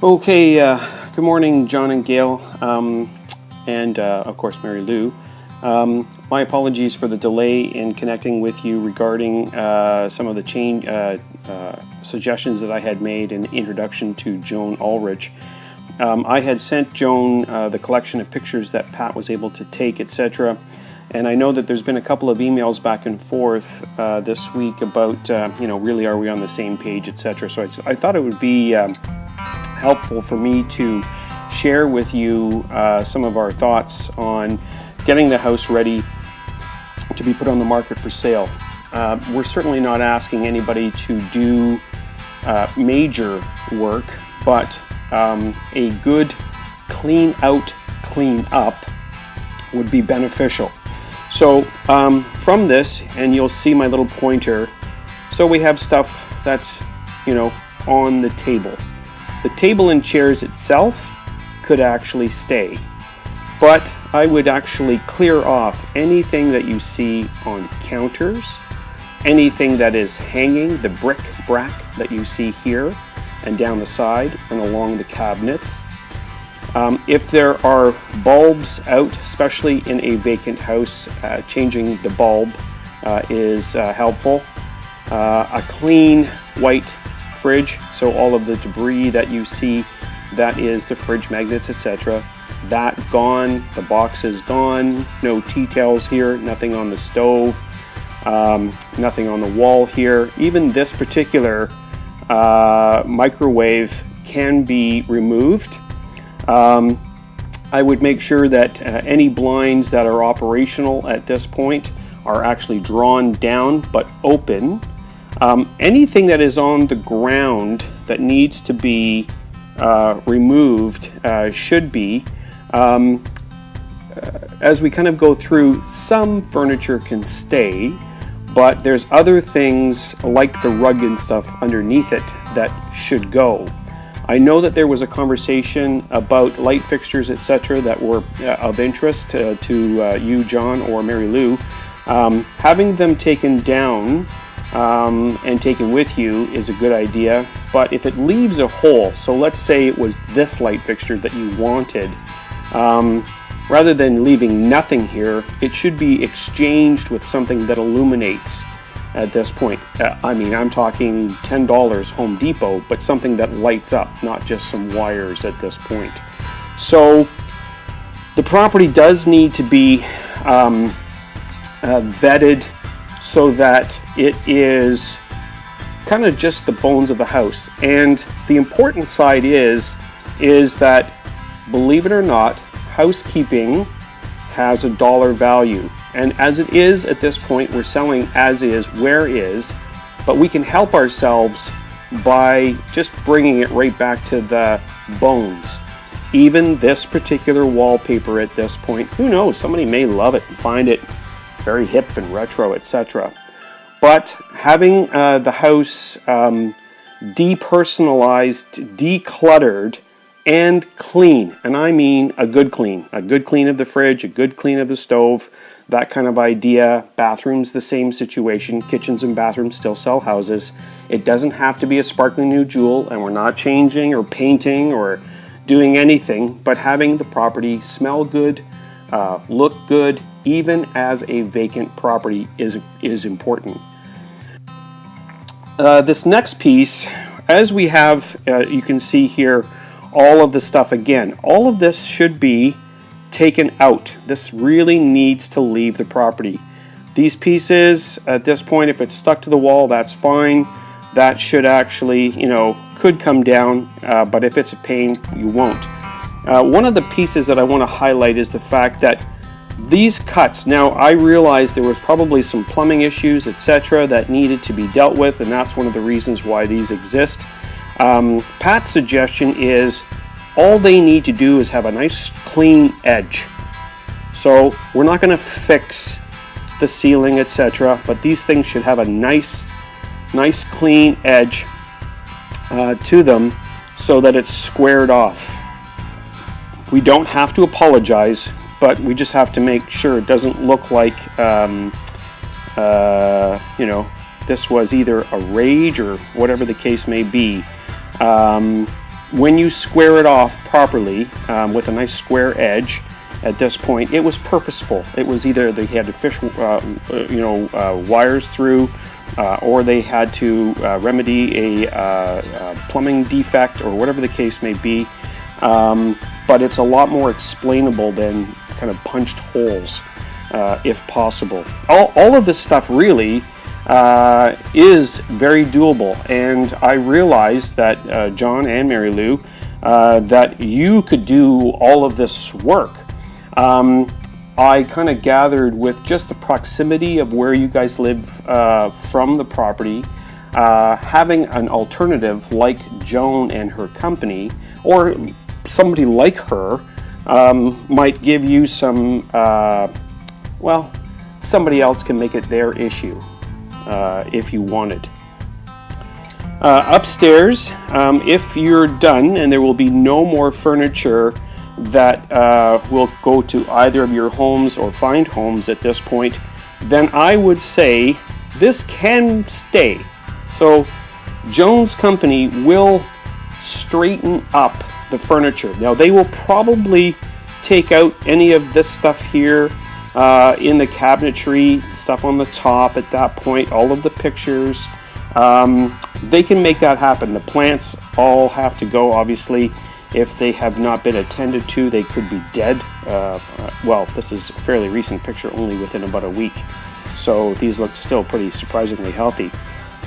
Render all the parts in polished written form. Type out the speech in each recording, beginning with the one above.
Okay, good morning, John and Gail, and of course, Mary Lou. My apologies for the delay in connecting with you regarding some of the change suggestions that I had made in the introduction to Joan Ulrich. I had sent Joan the collection of pictures that Pat was able to take, etc. And I know that there's been a couple of emails back and forth this week about, really are we on the same page, etc. So I thought it would be helpful for me to share with you some of our thoughts on getting the house ready to be put on the market for sale. We're certainly not asking anybody to do major work, but a good clean out, clean up would be beneficial. So from this, and you'll see my little pointer, so we have stuff that's, on the table. The table and chairs itself could actually stay, but I would actually clear off anything that you see on counters, anything that is hanging, the bric-a-brac that you see here and down the side and along the cabinets. If there are bulbs out, especially in a vacant house, changing the bulb is helpful. A clean white fridge, so all of the debris that you see, that is the fridge magnets, etc. That gone, the box is gone, no tea towels here, nothing on the stove, nothing on the wall here. Even this particular microwave can be removed. I would make sure that any blinds that are operational at this point are actually drawn down but open. Anything that is on the ground that needs to be removed should be. As we kind of go through, some furniture can stay, but there's other things like the rug and stuff underneath it that should go. I know that there was a conversation about light fixtures, etc., that were of interest to you, John, or Mary Lou. Having them taken down and taken with you is a good idea, but if it leaves a hole, so let's say it was this light fixture that you wanted, rather than leaving nothing here, it should be exchanged with something that illuminates at this point. I'm talking $10 Home Depot, but something that lights up, not just some wires at this point. So the property does need to be vetted so that it is kind of just the bones of the house. And the important side is that, believe it or not, housekeeping has a dollar value. And as it is at this point, we're selling as is, where is, but we can help ourselves by just bringing it right back to the bones. Even this particular wallpaper at this point, who knows, somebody may love it and find it very hip and retro, etc. But having the house depersonalized, decluttered, and clean, and I mean a good clean of the fridge, a good clean of the stove, that kind of idea. Bathrooms, the same situation. Kitchens and bathrooms still sell houses. It doesn't have to be a sparkling new jewel, and we're not changing or painting or doing anything, but having the property smell good, look good, even as a vacant property is important. This next piece, as we have, you can see here, all of the stuff again. All of this should be taken out. This really needs to leave the property. These pieces, at this point, if it's stuck to the wall, that's fine. That should actually, could come down, but if it's a pain, you won't. One of the pieces that I want to highlight is the fact that these cuts, now I realize there was probably some plumbing issues, etc., that needed to be dealt with, and that's one of the reasons why these exist. Pat's suggestion is all they need to do is have a nice clean edge. So we're not going to fix the ceiling, etc., but these things should have a nice clean edge to them so that it's squared off. We don't have to apologize, but we just have to make sure it doesn't look like this was either a rage or whatever the case may be. when you square it off properly with a nice square edge, at this point, it was purposeful. It was either they had to fish, wires through, or they had to remedy a plumbing defect, or whatever the case may be. But it's a lot more explainable than kind of punched holes, if possible. All of this stuff really is very doable, and I realized that John and Mary Lou, that you could do all of this work. I kind of gathered with just the proximity of where you guys live from the property, having an alternative like Joan and her company, or somebody like her, might give you some, well, somebody else can make it their issue if you wanted. Upstairs, if you're done and there will be no more furniture that will go to either of your homes or find homes at this point, then I would say this can stay. So Joan's company will straighten up the furniture. Now they will probably take out any of this stuff here in the cabinetry, stuff on the top at that point, all of the pictures. They can make that happen. The plants all have to go, obviously. If they have not been attended to, they could be dead. Well, this is a fairly recent picture, only within about a week. So these look still pretty surprisingly healthy.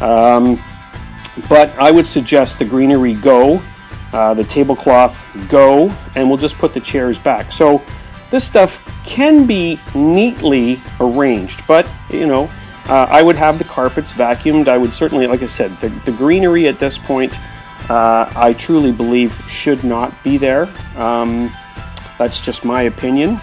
But I would suggest the greenery go, the tablecloth go, and we'll just put the chairs back. So this stuff can be neatly arranged, but I would have the carpets vacuumed. I would certainly, like I said, the greenery at this point, I truly believe should not be there. That's just my opinion.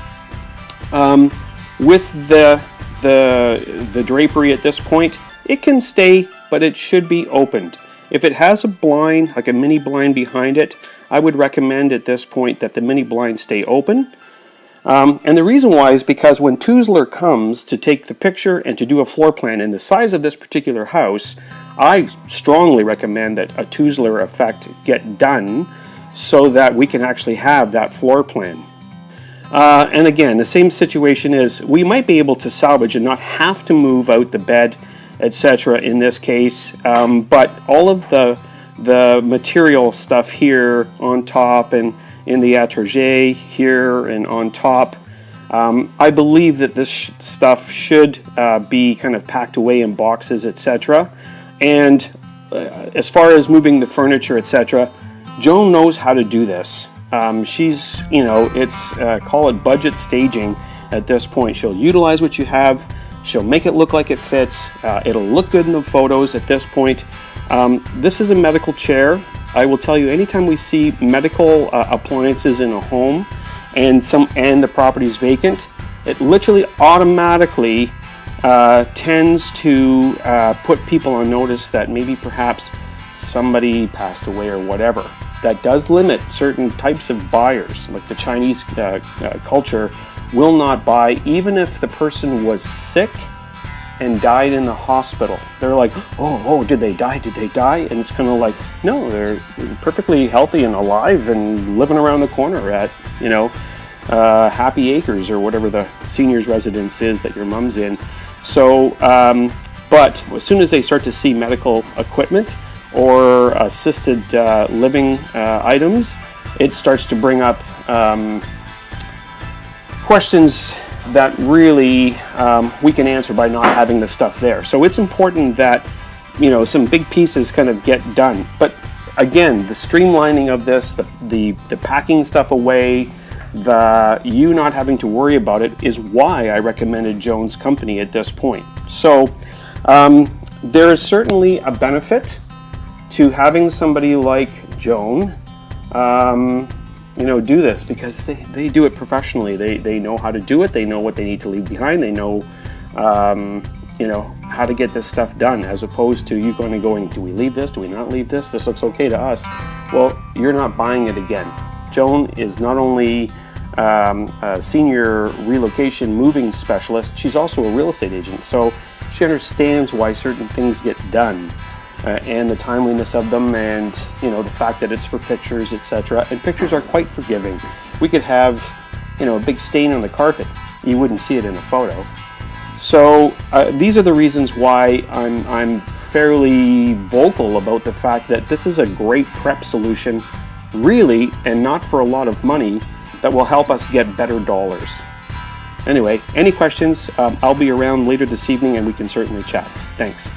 With the drapery at this point, it can stay, but it should be opened. If it has a blind, like a mini blind behind it, I would recommend at this point that the mini blind stay open. And the reason why is because when Tuzler comes to take the picture and to do a floor plan in the size of this particular house, I strongly recommend that a Tuzler effect get done so that we can actually have that floor plan. And again, the same situation is we might be able to salvage and not have to move out the bed, etc. in this case, but all of the material stuff here on top and in the atelier here and on top, I believe that this stuff should be kind of packed away in boxes, etc. And as far as moving the furniture, etc., Joan knows how to do this. She's, it's call it budget staging at this point. She'll utilize what you have. She'll make it look like it fits. It'll look good in the photos at this point. This is a medical chair. I will tell you, anytime we see medical appliances in a home and the property is vacant, it literally automatically tends to put people on notice that maybe perhaps somebody passed away or whatever. That does limit certain types of buyers, like the Chinese culture will not buy even if the person was sick and died in the hospital. They're like, oh, did they die? Did they die? And it's kind of like, no, they're perfectly healthy and alive and living around the corner at, Happy Acres or whatever the seniors residence is that your mom's in. So, but as soon as they start to see medical equipment or assisted living items, it starts to bring up questions that really we can answer by not having the stuff there. So it's important that, some big pieces kind of get done. But again, the streamlining of this, the packing stuff away, you not having to worry about it is why I recommended Joan's company at this point. So there is certainly a benefit to having somebody like Joan do this, because they do it professionally. They know how to do it. They know what they need to leave behind. They know, how to get this stuff done, as opposed to you going, do we leave this? Do we not leave this? This looks okay to us. Well, you're not buying it again. Joan is not only a senior relocation moving specialist, she's also a real estate agent. So she understands why certain things get done. and the timeliness of them, and the fact that it's for pictures, etc. And pictures are quite forgiving. We could have a big stain on the carpet. You wouldn't see it in a photo. So these are the reasons why I'm fairly vocal about the fact that this is a great prep solution, really, and not for a lot of money, that will help us get better dollars. Anyway, any questions? I'll be around later this evening and we can certainly chat. Thanks.